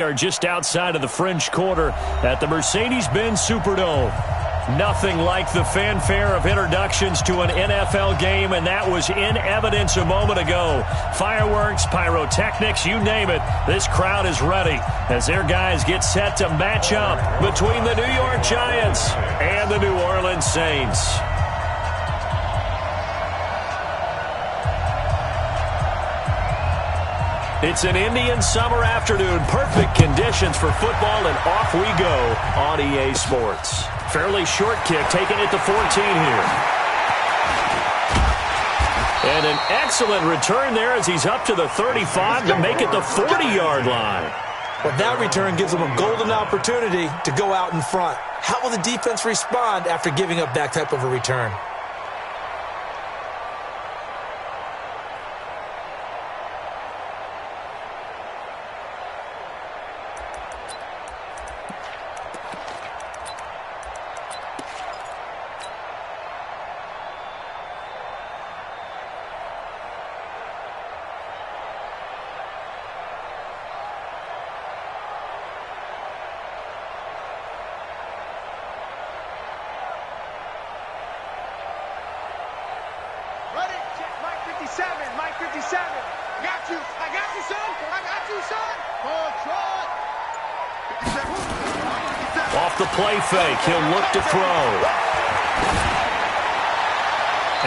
Are just outside of the French Quarter at the Mercedes-Benz Superdome. Nothing like the fanfare of introductions to an NFL game, and that was in evidence a moment ago. Fireworks, pyrotechnics, you name it. This crowd is ready as their guys get set to match up between the New York Giants and the New Orleans Saints. It's an Indian summer afternoon. Perfect conditions for football, and off we go on EA Sports. Fairly short kick, taking it to 14 here. And an excellent return there as he's up to the 35 to make it the 40-yard line. Well, that return gives them a golden opportunity to go out in front. How will the defense respond after giving up that type of a return? Mike 57. Got you. I got you, son. I got you, son. Control. 57. Off the play fake, he'll look to throw.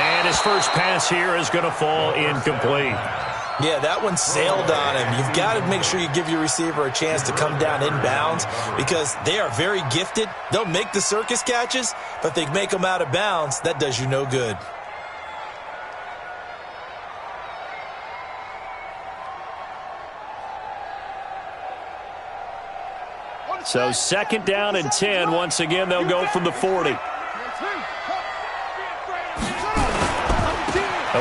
And his first pass here is going to fall incomplete. Yeah, that one sailed on him. You've got to make sure you give your receiver a chance to come down inbounds because they are very gifted. They'll make the circus catches, but if they make them out of bounds, that does you no good. So second down and 10. Once again, they'll go from the 40. The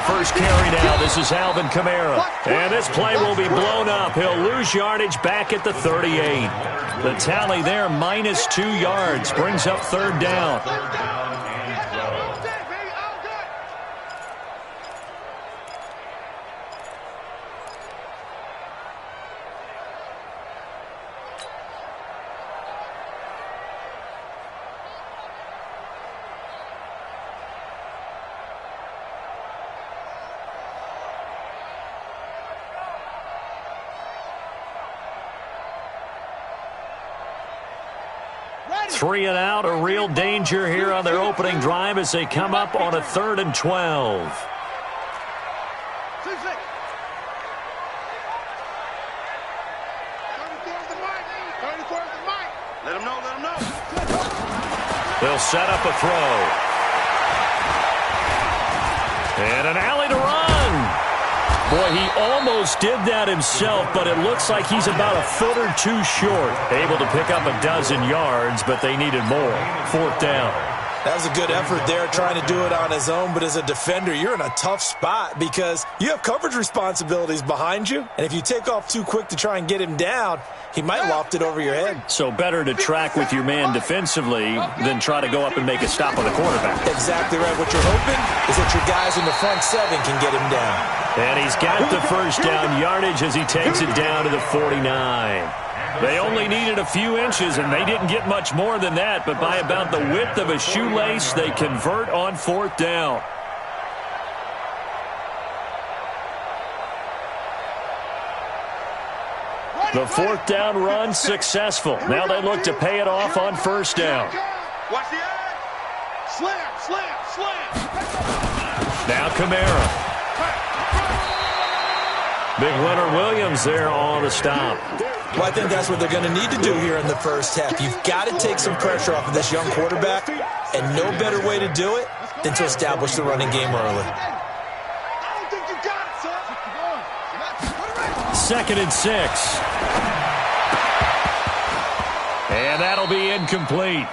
first carry now. This is Alvin Kamara. And this play will be blown up. He'll lose yardage back at the 38. The tally there, minus 2 yards. Brings up third down. Three and out, a real danger here on their opening drive as they come up on a 3rd and 12. Let him know, let him know. They'll set up a throw. And an alley to run. Boy, he almost did that himself, but it looks like he's about a foot or two short. Able to pick up a dozen yards, but they needed more. 4th down. That was a good effort there trying to do it on his own, but as a defender, you're in a tough spot because you have coverage responsibilities behind you, and if you take off too quick to try and get him down, he might loft it over your head. So better to track with your man defensively than try to go up and make a stop on the quarterback. Exactly right. What you're hoping is that your guys in the front 7 can get him down. And he's got the first down yardage as he takes it down to the 49. They only needed a few inches, and they didn't get much more than that, but by about the width of a shoelace, they convert on 4th down. The 4th down run successful. Now they look to pay it off on 1st down. Watch the eye. Slam, slam, slam. Now Kamara. Big Leonard Williams there on the stop. Well, I think that's what they're going to need to do here in the first half. You've got to take some pressure off of this young quarterback, and no better way to do it than to establish the running game early. I don't think you got it, son. 2nd and 6. And that'll be incomplete.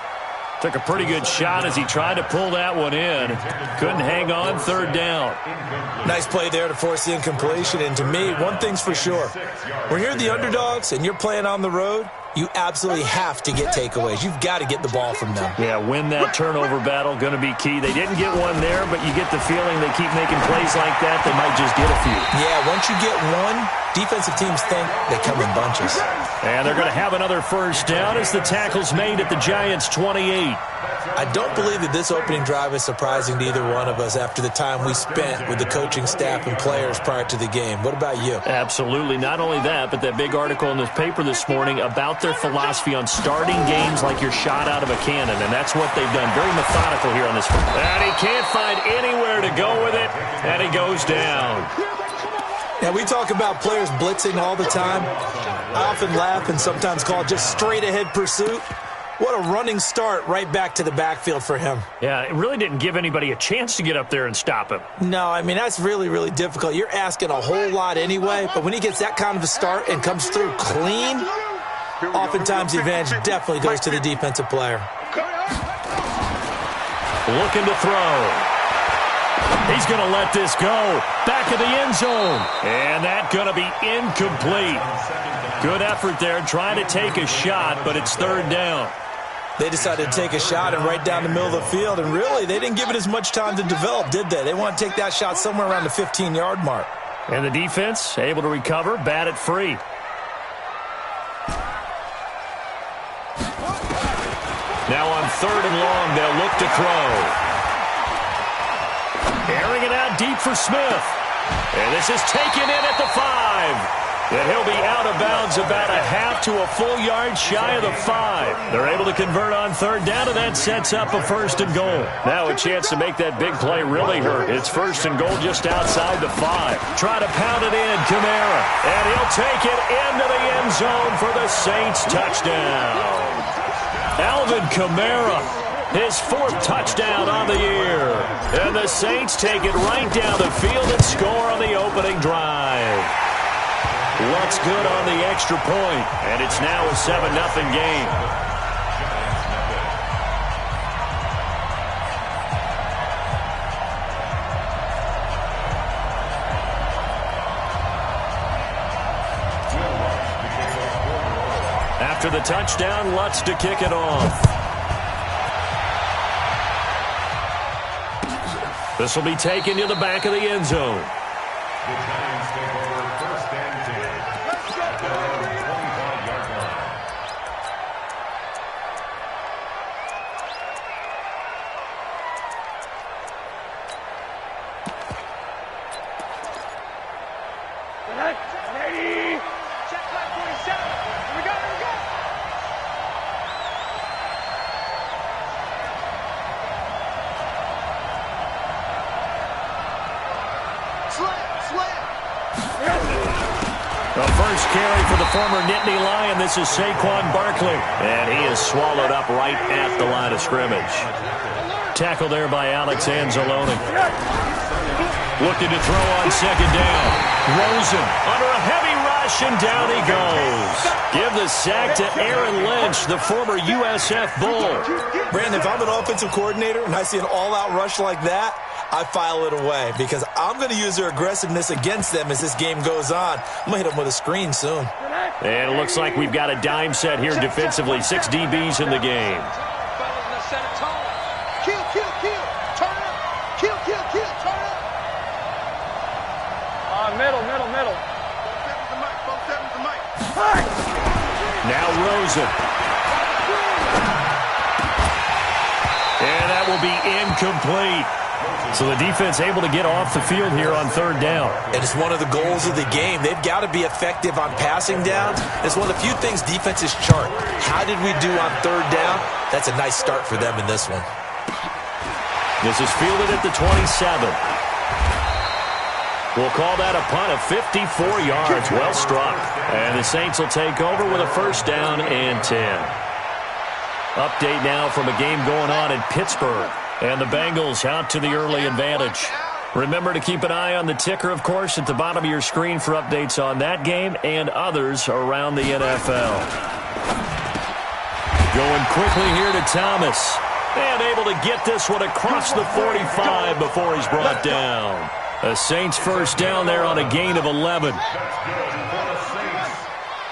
Took a pretty good shot as he tried to pull that one in. Couldn't hang on. 3rd down. Nice play there to force the incompletion. And to me, one thing's for sure. When you're the underdogs and you're playing on the road, you absolutely have to get takeaways. You've got to get the ball from them. Yeah, win that turnover battle, going to be key. They didn't get one there, but you get the feeling they keep making plays like that, they might just get a few. Yeah, once you get one, defensive teams think they come in bunches. And they're going to have another first down as the tackle's made at the Giants' 28. I don't believe that this opening drive is surprising to either one of us after the time we spent with the coaching staff and players prior to the game. What about you? Absolutely. Not only that, but that big article in this paper this morning about their philosophy on starting games like you're shot out of a cannon, and that's what they've done. Very methodical here on this one. And he can't find anywhere to go with it, and he goes down. Now, we talk about players blitzing all the time. I often laugh and sometimes call it just straight-ahead pursuit. What a running start right back to the backfield for him. Yeah, it really didn't give anybody a chance to get up there and stop him. No, I mean, that's really, really difficult. You're asking a whole lot anyway, but when he gets that kind of a start and comes through clean, oftentimes the advantage definitely goes to the defensive player. Looking to throw. He's going to let this go. Back of the end zone. And that's going to be incomplete. Good effort there, trying to take a shot, but it's third down. They decided to take a shot and right down the middle of the field, and really, they didn't give it as much time to develop, did they? They want to take that shot somewhere around the 15-yard mark. And the defense able to recover, bat it free. Now on third and long, they'll look to throw. Airing it out deep for Smith. And this is taken in at the 5. And he'll be out of bounds about a half to a full yard shy of the 5. They're able to convert on third down, and that sets up a first and goal. Now a chance to make that big play really hurt. It's first and goal just outside the 5. Try to pound it in, Kamara. And he'll take it into the end zone for the Saints touchdown. Alvin Kamara, his 4th touchdown on the year. And the Saints take it right down the field and score on the opening drive. Looks good on the extra point, and it's now a 7-0 game. After the touchdown, Lutz to kick it off. This will be taken to the back of the end zone. The Giants take over first and 10. At their own 25-yard line. Ready. Check back 47. Here we go, here we go. The first carry for the former Nittany Lion. This is Saquon Barkley. And he is swallowed up right at the line of scrimmage. Tackle there by Alex Anzalone. Looking to throw on second down. Rosen under a heavy rush, and down he goes. Give the sack to Aaron Lynch, the former USF Bull. Brandon, if I'm an offensive coordinator and I see an all-out rush like that, I file it away because I'm going to use their aggressiveness against them as this game goes on. I'm going to hit them with a screen soon. And it looks like we've got a dime set here defensively. 6 DBs in the game. Kill, kill, kill. Turn up. Kill, kill, kill. Turn up. Middle. Both seven to Mike. Now Rosen. And that will be incomplete. So the defense able to get off the field here on third down. And it's one of the goals of the game. They've got to be effective on passing downs. It's one of the few things defenses chart. How did we do on third down? That's a nice start for them in this one. This is fielded at the 27. We'll call that a punt of 54 yards. Well struck. And the Saints will take over with a first down and 10. Update now from a game going on in Pittsburgh. And the Bengals out to the early advantage. Remember to keep an eye on the ticker, of course, at the bottom of your screen for updates on that game and others around the NFL. Going quickly here to Thomas. And able to get this one across the 45 before he's brought down. A Saints first down there on a gain of 11. That's good for the Saints.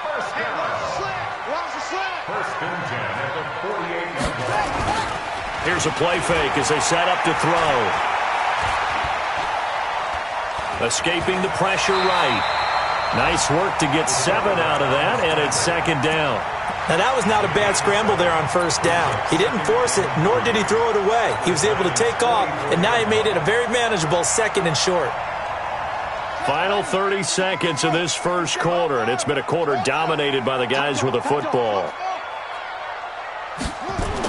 First down. First and 10 at the 48-yard line. Here's a play fake as they set up to throw. Escaping the pressure right. Nice work to get 7 out of that, and it's second down. Now, that was not a bad scramble there on first down. He didn't force it, nor did he throw it away. He was able to take off, and now he made it a very manageable second and short. Final 30 seconds of this first quarter, and it's been a quarter dominated by the guys with the football.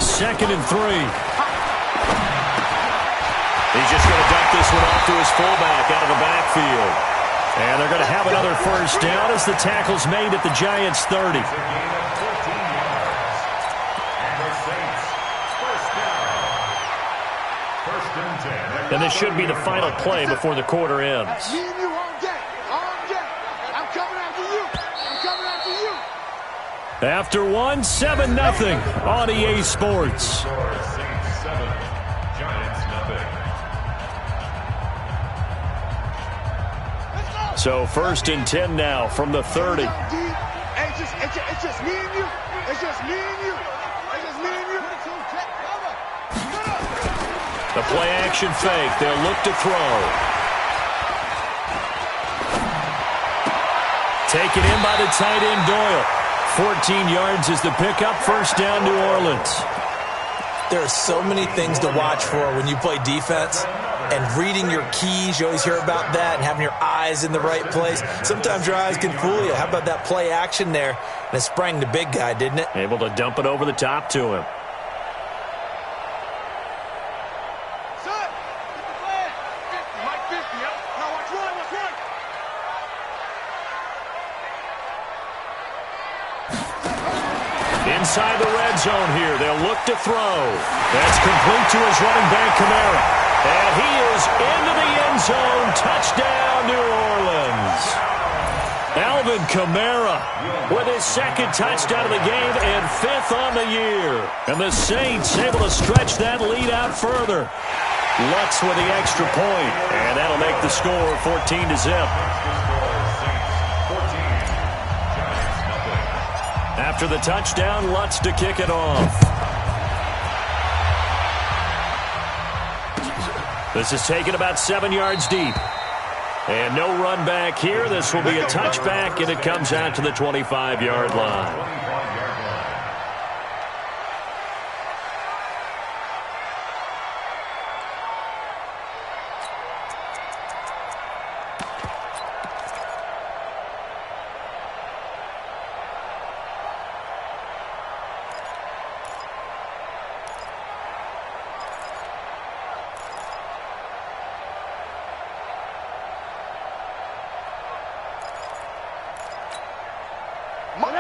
Second and 3. He's just going to dump this one off to his fullback out of the backfield. And they're going to have another first down as the tackle's made at the Giants' 30. And this should be the final play before the quarter ends. Me and you on deck. On deck. I'm coming after you. I'm coming after you. After 1, 7-0 on EA Sports. Saints 7, Giants nothing. So first and 10 now from the 30. Hey, it's just me and you. It's just me and you. It's just me and you. The play action fake. They'll look to throw. Taken in by the tight end Doyle. 14 yards is the pickup. First down, New Orleans. There are so many things to watch for when you play defense. And reading your keys, you always hear about that, and having your eyes in the right place. Sometimes your eyes can fool you. How about that play action there? And it sprang the big guy, didn't it? Able to dump it over the top to him. Inside the red zone here. They'll look to throw. That's complete to his running back, Kamara. And he is into the end zone. Touchdown, New Orleans. Alvin Kamara with his second touchdown of the game and 5th on the year. And the Saints able to stretch that lead out further. Lutz with the extra point. And that'll make the score 14-0. After the touchdown, Lutz to kick it off. This is taken about 7 yards deep. And no run back here. This will be a touchback, and it comes out to the 25-yard line.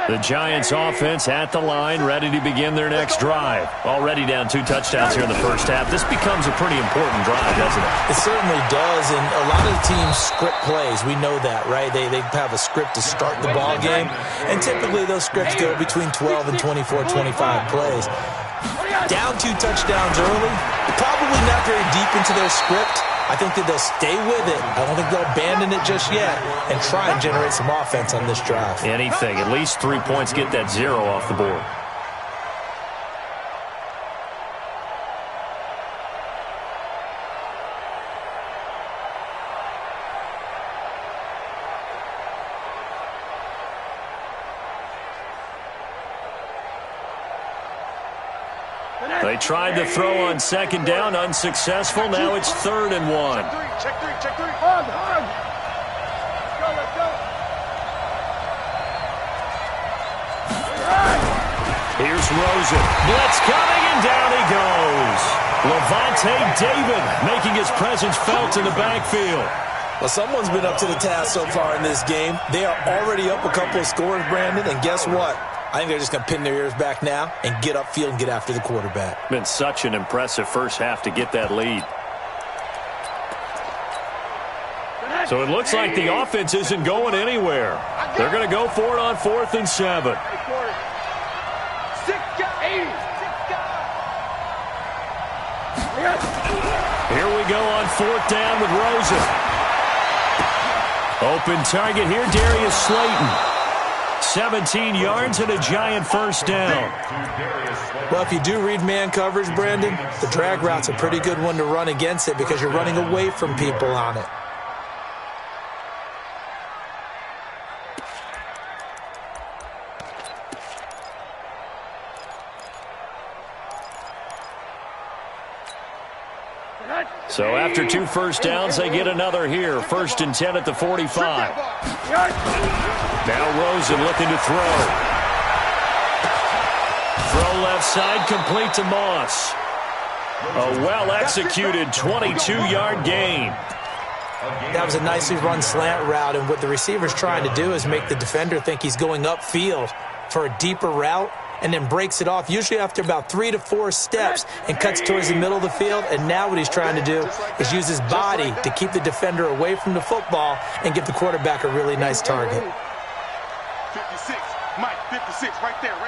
The Giants offense at the line, ready to begin their next drive. Already down 2 touchdowns here in the first half. This becomes a pretty important drive, doesn't it? It certainly does, and a lot of the teams script plays. We know that, right? They have a script to start the ball game, and typically those scripts go between 12 and 24, 25 plays. Down 2 touchdowns early, probably not very deep into their script. I think that they'll stay with it. I don't think they'll abandon it just yet and try and generate some offense on this drive. Anything. At least 3 points, get that 0 off the board. They tried to throw on second down, unsuccessful. Now it's 3rd and 1. Check three. On. Let's go. Here's Rosen. Blitz coming, and down he goes. Levante David making his presence felt in the backfield. Well, someone's been up to the task so far in this game. They are already up a couple of scores, Brandon, and guess what? I think they're just going to pin their ears back now and get upfield and get after the quarterback. Been such an impressive first half to get that lead. So it looks like the offense isn't going anywhere. They're going to go for it on 4th and 7. Here we go on 4th down with Rosen. Open target here, Darius Slayton. 17 yards and a giant first down. Well, if you do read man coverage, Brandon, the drag route's a pretty good one to run against it because you're running away from people on it. So after 2 first downs, they get another here. 1st and 10 at the 45. Now Rosen looking to throw. Throw left side, complete to Moss. A well-executed 22-yard gain. That was a nicely run slant route, and what the receiver's trying to do is make the defender think he's going upfield for a deeper route, and then breaks it off, usually after about 3 to 4 steps, and cuts towards the middle of the field. And now what he's trying to do is use his body to keep the defender away from the football and give the quarterback a really nice target. 56, Mike, 56, right there.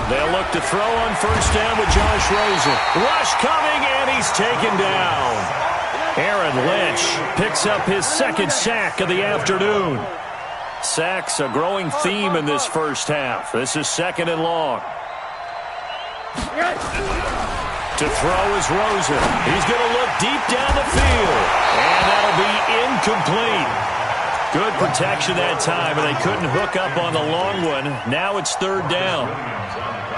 They'll look to throw on 1st down with Josh Rosen. Rush coming, and he's taken down. Aaron Lynch picks up his 2nd sack of the afternoon. Sacks a growing theme in this first half. This is 2nd and long. To throw is Rosen. He's going to look deep down the field. And that'll be incomplete. Good protection that time, and they couldn't hook up on the long one. Now it's 3rd down.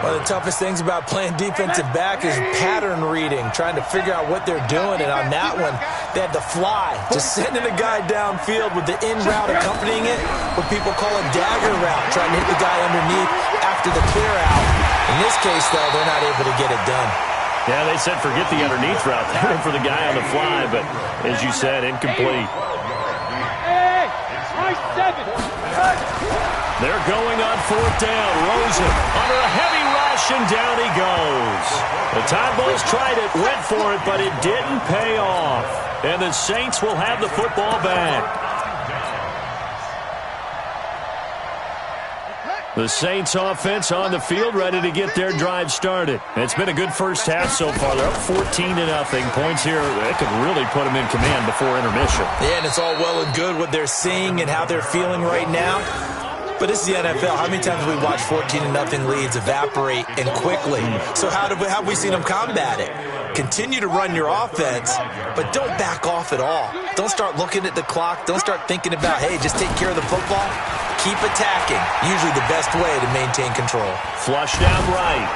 One of the toughest things about playing defensive back is pattern reading, trying to figure out what they're doing. And on that one, they had to fly, just sending a guy downfield with the in route accompanying it, what people call a dagger route, trying to hit the guy underneath after the clear out. In this case, though, they're not able to get it done. Yeah, they said forget the underneath route. They went for the guy on the fly, but as you said, incomplete. They're going on 4th down. Rosen under a heavy rush, and down he goes. The Tide Bulls tried it, went for it, but it didn't pay off. And the Saints will have the football back. The Saints offense on the field, ready to get their drive started. It's been a good first half so far. They're up 14-0. Points here, they could really put them in command before intermission. Yeah, and it's all well and good what they're seeing and how they're feeling right now. But this is the NFL. How many times have we watched 14-0 leads evaporate and quickly? So how have we seen them combat it? Continue to run your offense, but don't back off at all. Don't start looking at the clock. Don't start thinking about, hey, just take care of the football. Keep attacking. Usually the best way to maintain control. Flush down right.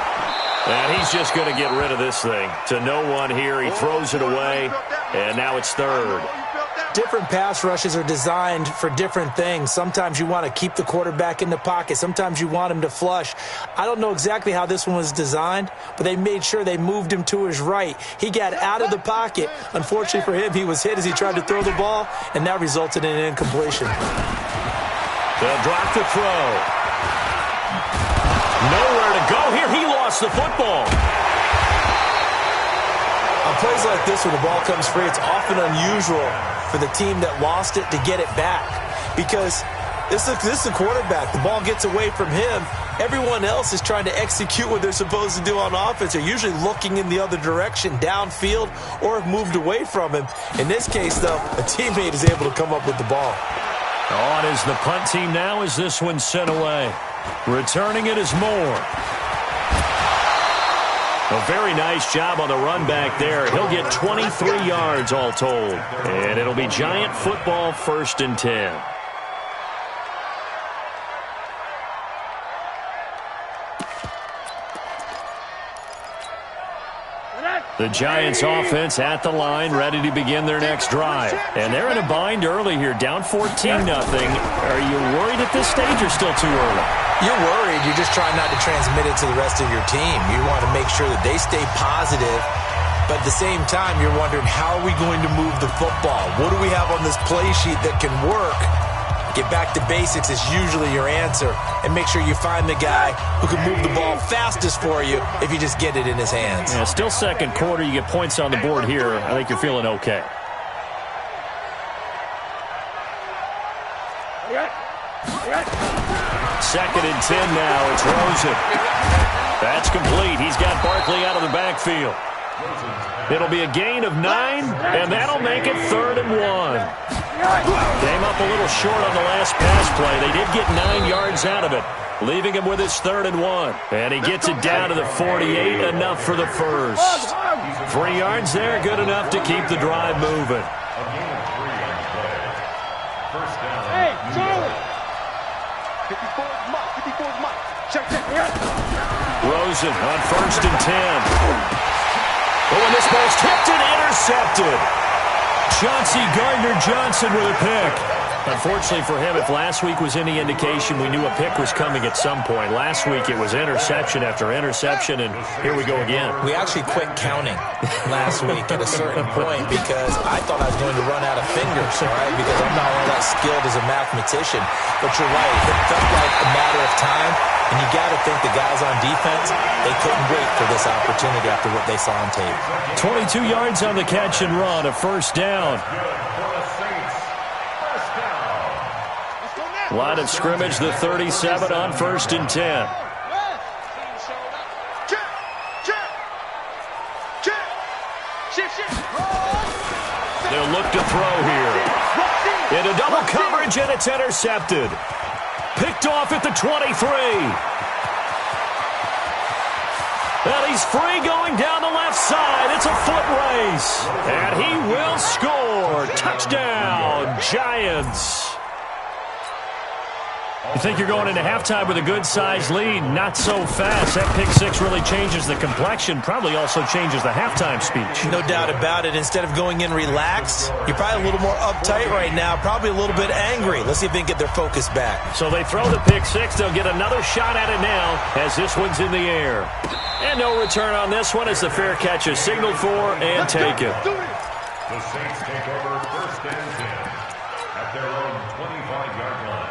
And he's just going to get rid of this thing. To no one here. He throws it away, and now it's 3rd. Different pass rushes are designed for different things. Sometimes you want to keep the quarterback in the pocket. Sometimes you want him to flush. I don't know exactly how this one was designed, but they made sure they moved him to his right. He got out of the pocket. Unfortunately for him, he was hit as he tried to throw the ball, and that resulted in an incompletion. They'll drop the throw. Nowhere to go here. He lost the football. On plays like this where the ball comes free, it's often unusual for the team that lost it to get it back. Because this is the quarterback. The ball gets away from him. Everyone else is trying to execute what they're supposed to do on offense. They're usually looking in the other direction, downfield, or have moved away from him. In this case, though, a teammate is able to come up with the ball. On is the punt team now as this one's sent away. Returning it is Moore. A very nice job on the run back there. He'll get 23 yards all told. And it'll be Giant football, 1st and 10. The Giants offense at the line, ready to begin their next drive. And they're in a bind early here, down 14-0. Are you worried at this stage or still too early? You're worried. You're just trying not to transmit it to the rest of your team. You want to make sure that they stay positive. But at the same time, you're wondering, how are we going to move the football? What do we have on this play sheet that can work? Get back to basics is usually your answer. And make sure you find the guy who can move the ball fastest for you if you just get it in his hands. Yeah, still 2nd quarter. You get points on the board here. I think you're feeling okay. Second and 10 now. It's Rosen. That's complete. He's got Barkley out of the backfield. It'll be a gain of 9, and that'll make it 3rd and 1. Came up a little short on the last pass play. They did get 9 yards out of it, leaving him with his 3rd and 1. And he gets it down to the 48, enough for the first. 3 yards there, good enough to keep the drive moving. Hey, Charlie! 54's Mike. 54's Mike. Check. Rosen on 1st and 10. Oh, and this ball's tipped and intercepted. Chauncey Gardner-Johnson with a pick. Unfortunately for him, if last week was any indication, we knew a pick was coming at some point. Last week it was interception after interception, and here we go again. We actually quit counting last week at a certain point because I thought I was going to run out of fingers, all right, because I'm not all that skilled as a mathematician. But you're right, it felt like a matter of time, and you got to think the guys on defense, they couldn't wait for this opportunity after what they saw on tape. 22 yards on the catch and run, a 1st down. Line of scrimmage, the 37 on 1st and 10. They'll look to throw here. Into double coverage, and it's intercepted. Picked off at the 23. And he's free going down the left side. It's a foot race. And he will score. Touchdown, Giants. You think you're going into halftime with a good-sized lead. Not so fast. That pick six really changes the complexion. Probably also changes the halftime speech. No doubt about it. Instead of going in relaxed, you're probably a little more uptight right now. Probably a little bit angry. Let's see if they can get their focus back. So they throw the pick six. They'll get another shot at it now as this one's in the air. And no return on this one as the fair catch is signaled for and taken. The Saints take over 1st and 10 at their own 25-yard line.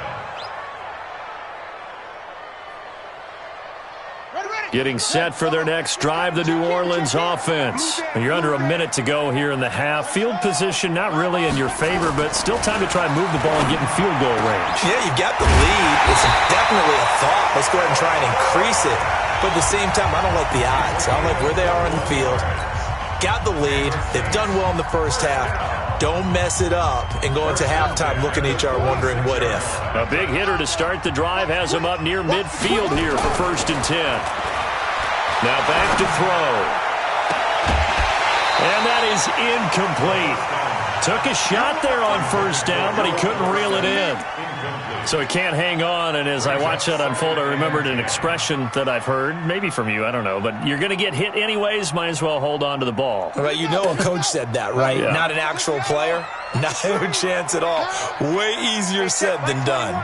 Getting set for their next drive, the New Orleans offense. You're under a minute to go here in the half. Field position not really in your favor, but still time to try and move the ball and get in field goal range. Yeah, you got the lead. It's definitely a thought. Let's go ahead and try and increase it. But at the same time, I don't like the odds. I don't like where they are in the field. Got the lead. They've done well in the first half. Don't mess it up and go into halftime looking at each other wondering what if. A big hitter to start the drive has him up near midfield here for 1st and 10. Now back to throw. And that is incomplete. Took a shot there on 1st down, but he couldn't reel it in. So he can't hang on, and as I watched that unfold, I remembered an expression that I've heard, maybe from you, I don't know, but you're going to get hit anyways, might as well hold on to the ball. Right, you know a coach said that, right? Yeah. Not an actual player? Not a chance at all. Way easier said than done.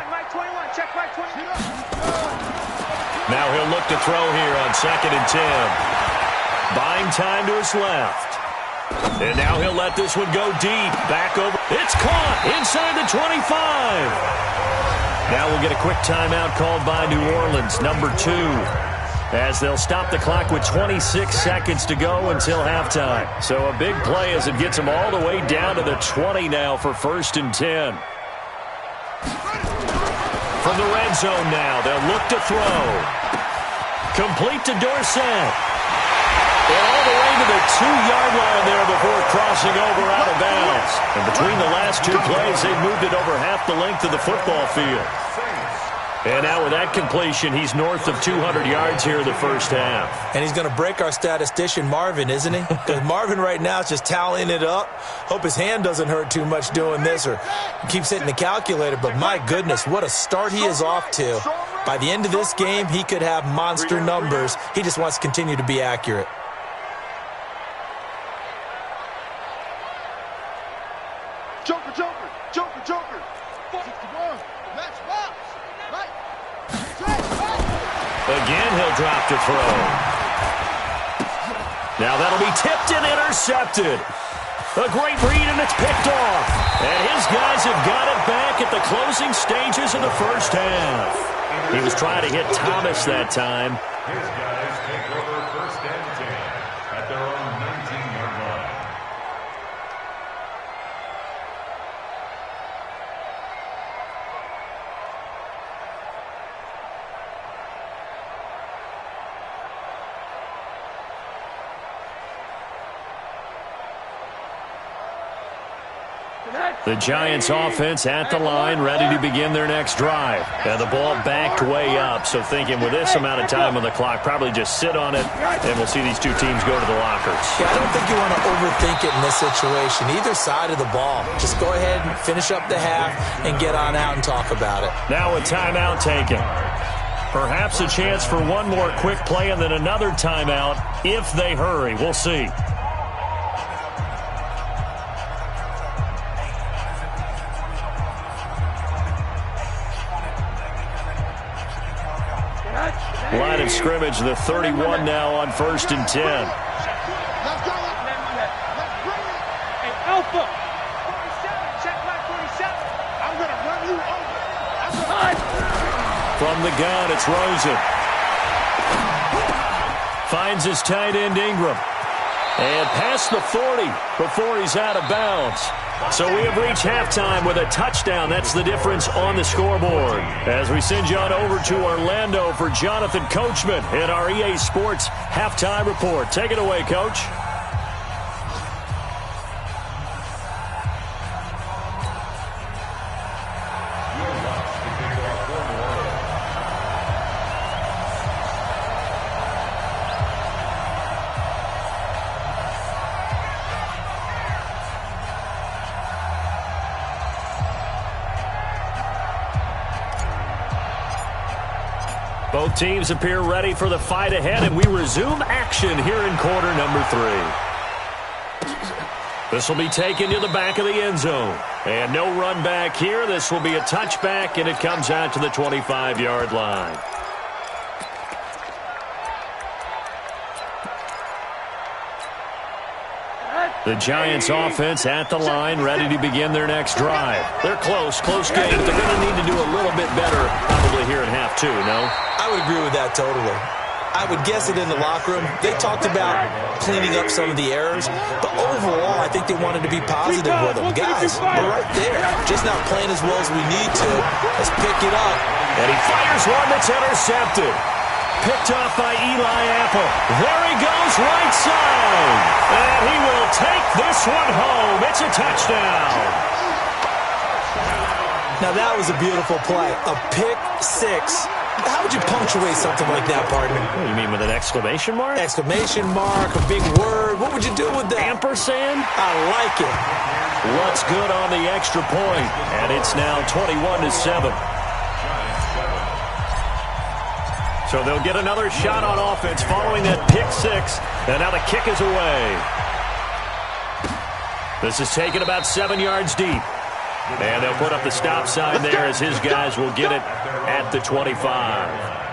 Now he'll look to throw here on 2nd and 10. Buying time to his left. And now he'll let this one go deep. Back over. It's caught inside the 25. Now we'll get a quick timeout called by New Orleans, number 2, as they'll stop the clock with 26 seconds to go until halftime. So a big play as it gets them all the way down to the 20 now for 1st and 10. From the red zone now, they'll look to throw. Complete to Dorsett. And all the way to the 2-yard line there before crossing over out of bounds. And between the last 2 plays, they've moved it over half the length of the football field. And now with that completion, he's north of 200 yards here in the first half. And he's going to break our statistician, Marvin, isn't he? Because Marvin right now is just tallying it up. Hope his hand doesn't hurt too much doing this or keeps hitting the calculator. But my goodness, what a start he is off to. By the end of this game, he could have monster numbers. He just wants to continue to be accurate. Joker, Joker, Joker, Joker. 61. Let's box. Right. Again, he'll drop to throw. Now that'll be tipped and intercepted. A great read, and it's picked off. And his guys have got it back at the closing stages of the first half. He was trying to hit Thomas that time. His guys take over 1st and 10 at their own 19-yard line. The Giants offense at the line, ready to begin their next drive. And the ball backed way up, so thinking with this amount of time on the clock, probably just sit on it, and we'll see these two teams go to the lockers. Yeah, I don't think you want to overthink it in this situation. Either side of the ball. Just go ahead and finish up the half and get on out and talk about it. Now a timeout taken. Perhaps a chance for one more quick play and then another timeout if they hurry. We'll see. Line of scrimmage, the 31 now on 1st and 10. Let's go. Let's bring it. Hey, Alpha. 47. Check my 47. I'm going to run you over. From the gun, it's Rosen. Finds his tight end, Ingram. And past the 40 before he's out of bounds. So we have reached halftime with a touchdown. That's the difference on the scoreboard. As we send you on over to Orlando for Jonathan Coachman in our EA Sports Halftime Report. Take it away, Coach. Both teams appear ready for the fight ahead, and we resume action here in quarter number 3. This will be taken to the back of the end zone. And no run back here. This will be a touchback, and it comes out to the 25-yard line. The Giants offense at the line, ready to begin their next drive. They're close game, but they're going to need to do a little bit better probably here in half 2, no? I would agree with that totally. I would guess it in the locker room. They talked about cleaning up some of the errors, but overall, I think they wanted to be positive with them. Guys, we're right there. Just not playing as well as we need to. Let's pick it up. And he fires one that's intercepted. Picked off by Eli Apple. There he goes, right side. And he will take this one home. It's a touchdown. Now that was a beautiful play. A pick 6. How would you punctuate something like that, partner? What do you mean, with an exclamation mark? Exclamation mark, a big word. What would you do with that? Ampersand? I like it. What's good on the extra point? And it's now 21-7. So they'll get another shot on offense following that pick 6. And now the kick is away. This is taken about 7 yards deep. And they'll put up the stop sign there as his guys will get it at the 25.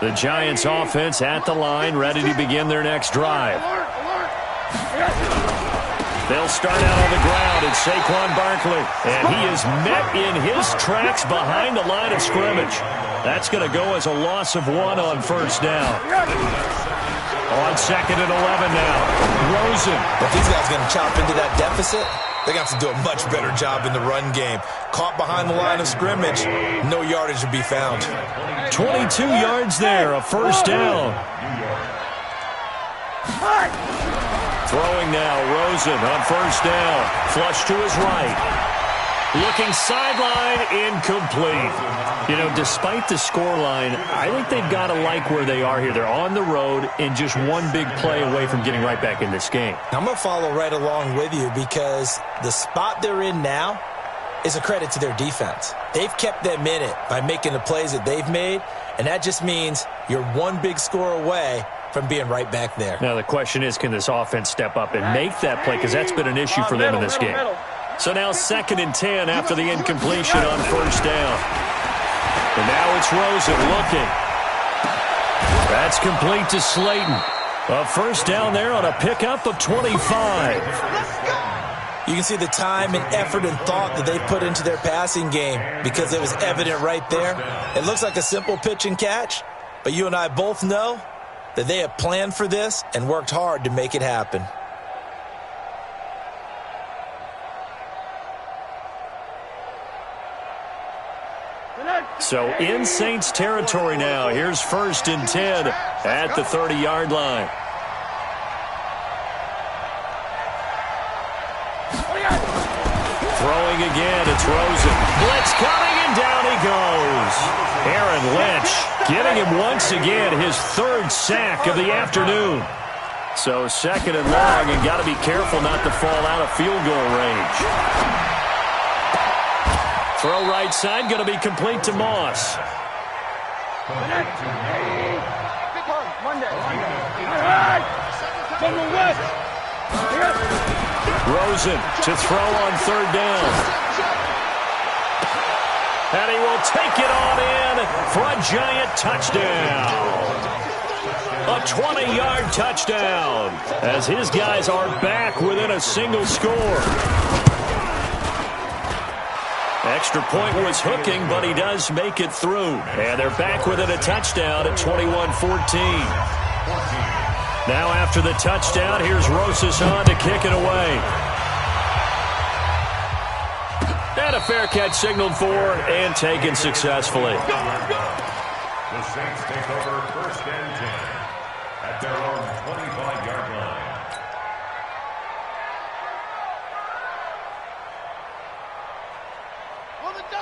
The Giants offense at the line, ready to begin their next drive. They'll start out on the ground, and Saquon Barkley. And he is met in his tracks behind the line of scrimmage. That's going to go as a loss of 1 on first down. On 2nd and 11 now. Rosen. If these guys are going to chop into that deficit, they're going to have to do a much better job in the run game. Caught behind the line of scrimmage, no yardage to be found. 22 yards there, a first down. Throwing now, Rosen on first down. Flush to his right. Looking sideline, incomplete. You know, despite the scoreline, I think they've got to like where they are here. They're on the road and just one big play away from getting right back in this game. I'm going to follow right along with you because the spot they're in now is a credit to their defense. They've kept them in it by making the plays that they've made, and that just means you're one big score away from being right back there. Now the question is, can this offense step up and make that play? Because that's been an issue for them in this game. So now 2nd and 10 after the incompletion on first down. And now it's Rosen looking. That's complete to Slayton. A first down there on a pickup of 25. You can see the time and effort and thought that they put into their passing game because it was evident right there. It looks like a simple pitch and catch, but you and I both know that they have planned for this and worked hard to make it happen. So in Saints territory now. Here's 1st and 10 at the 30-yard line. Throwing again, it's Rosen. Blitz coming, and down he goes. Aaron Lynch getting him once again his 3rd sack of the afternoon. So 2nd and long, and got to be careful not to fall out of field goal range. Throw right side, going to be complete to Moss. Rosen to throw on 3rd down. And he will take it on in for a giant touchdown. A 20-yard touchdown as his guys are back within a single score. Extra point was hooking, but he does make it through. And they're back within a touchdown at 21-14. Now after the touchdown, here's Rosas on to kick it away. And a fair catch signaled for and taken successfully. The Saints take over 1st and 10 at their own 25-yard line.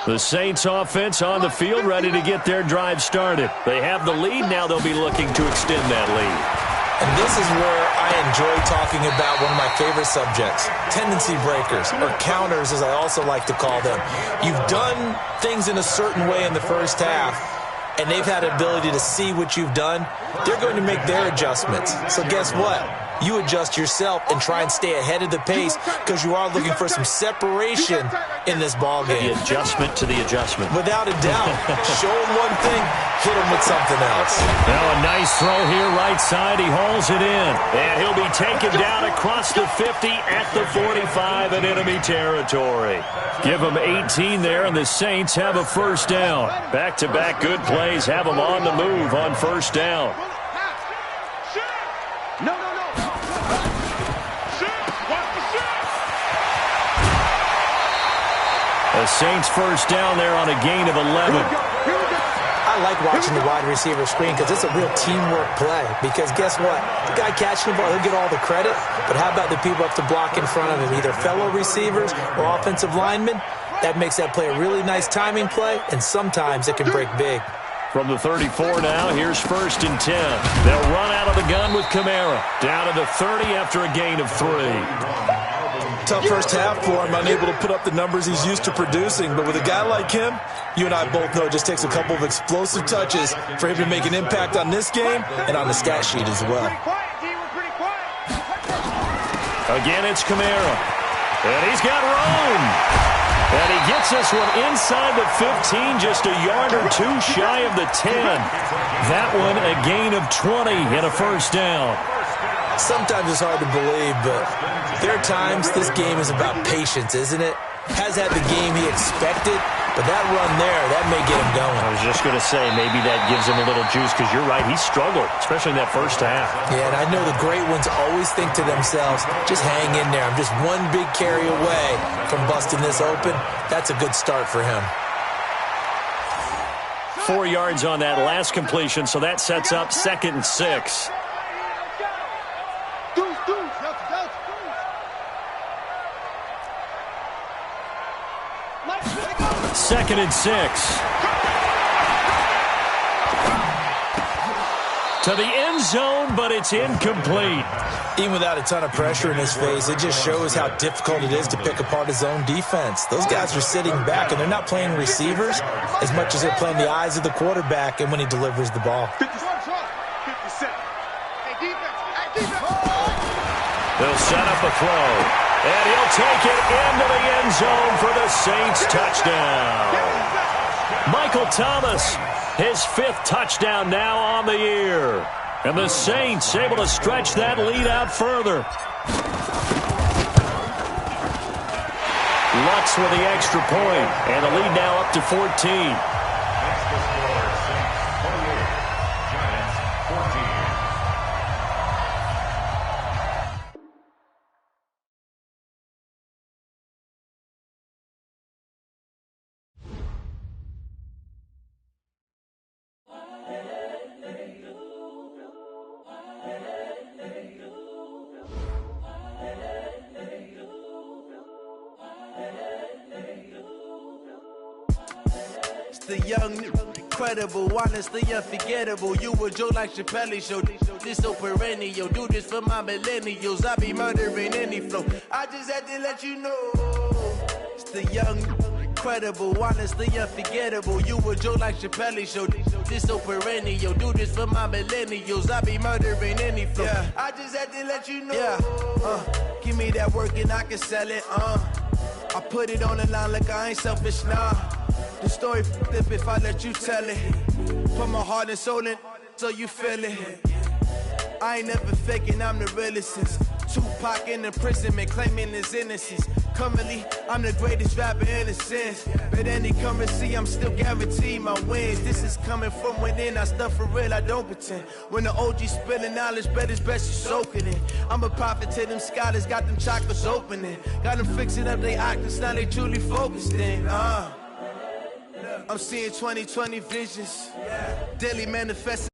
The Saints offense on the field, ready to get their drive started. They have the lead. Now they'll be looking to extend that lead. And this is where I enjoy talking about one of my favorite subjects, tendency breakers, or counters as I also like to call them. You've done things in a certain way in the first half, and they've had the ability to see what you've done. They're going to make their adjustments. So guess what? You adjust yourself and try and stay ahead of the pace because you are looking for some separation in this ball game. The adjustment to the adjustment. Without a doubt. Show him one thing, hit him with something else. Now a nice throw here, right side. He hauls it in. And he'll be taken down across the 50 at the 45 in enemy territory. Give him 18 there, and the Saints have a 1st down. Back-to-back good plays have them on the move on 1st down. The Saints 1st down there on a gain of 11. I like watching the wide receiver screen because it's a real teamwork play. Because guess what? The guy catching the ball, he'll get all the credit. But how about the people up to block in front of him? Either fellow receivers or offensive linemen. That makes that play a really nice timing play, and sometimes it can break big. From the 34 now, here's 1st and 10. They'll run out of the gun with Kamara. Down to the 30 after a gain of 3. Tough first half for him, unable to put up the numbers he's used to producing. But with a guy like him, you and I both know it just takes a couple of explosive touches for him to make an impact on this game and on the stat sheet as well. Again, it's Kamara. And he's got room. And he gets this one inside the 15, just a yard or two shy of the 10. That one a gain of 20 and a 1st down. Sometimes it's hard to believe, but there are times this game is about patience, isn't it? Has had the game he expected, but that run there, that may get him going. I was just going to say, maybe that gives him a little juice, because you're right, he struggled, especially in that 1st half. Yeah, and I know the great ones always think to themselves, just hang in there. I'm just one big carry away from busting this open. That's a good start for him. 4 yards on that last completion, so that sets up 2nd and 6. 2nd and 6. To the end zone, but it's incomplete. Even without a ton of pressure in his face, it just shows how difficult it is to pick apart his own defense. Those guys are sitting back, and they're not playing receivers as much as they're playing the eyes of the quarterback and when he delivers the ball. They'll set up a throw. And he'll take it into the end zone for the Saints touchdown. Michael Thomas, his 5th touchdown now on the year. And the Saints able to stretch that lead out further. Lutz with the extra point, and the lead now up to 14. the young, incredible, honestly unforgettable. You a joke like Chappelle Show. This so perennial. Do this for my millennials. I be murdering any flow. I just had to let you know. It's the young, incredible, honestly unforgettable. You a joke like Chappelle Show. This so perennial. Do this for my millennials. I be murdering any flow. Yeah. I just had to let you know. Yeah. Give me that work and I can sell it. I put it on the line like I ain't selfish, nah. The story flip if I let you tell it. Put my heart and soul in so you feel it. I ain't never faking, I'm the realest since Tupac in imprisonment, claiming his innocence. Currently, I'm the greatest rapper in a sense. But any currency, I'm still guaranteed my wins. This is coming from within, I stuff for real, I don't pretend. When the OG spilling knowledge, bet it's best you soak it in. I'm a prophet to them scholars, got them chakras opening. Got them fixing up they octaves, now they truly focused in. I'm seeing 2020 visions, daily manifesting.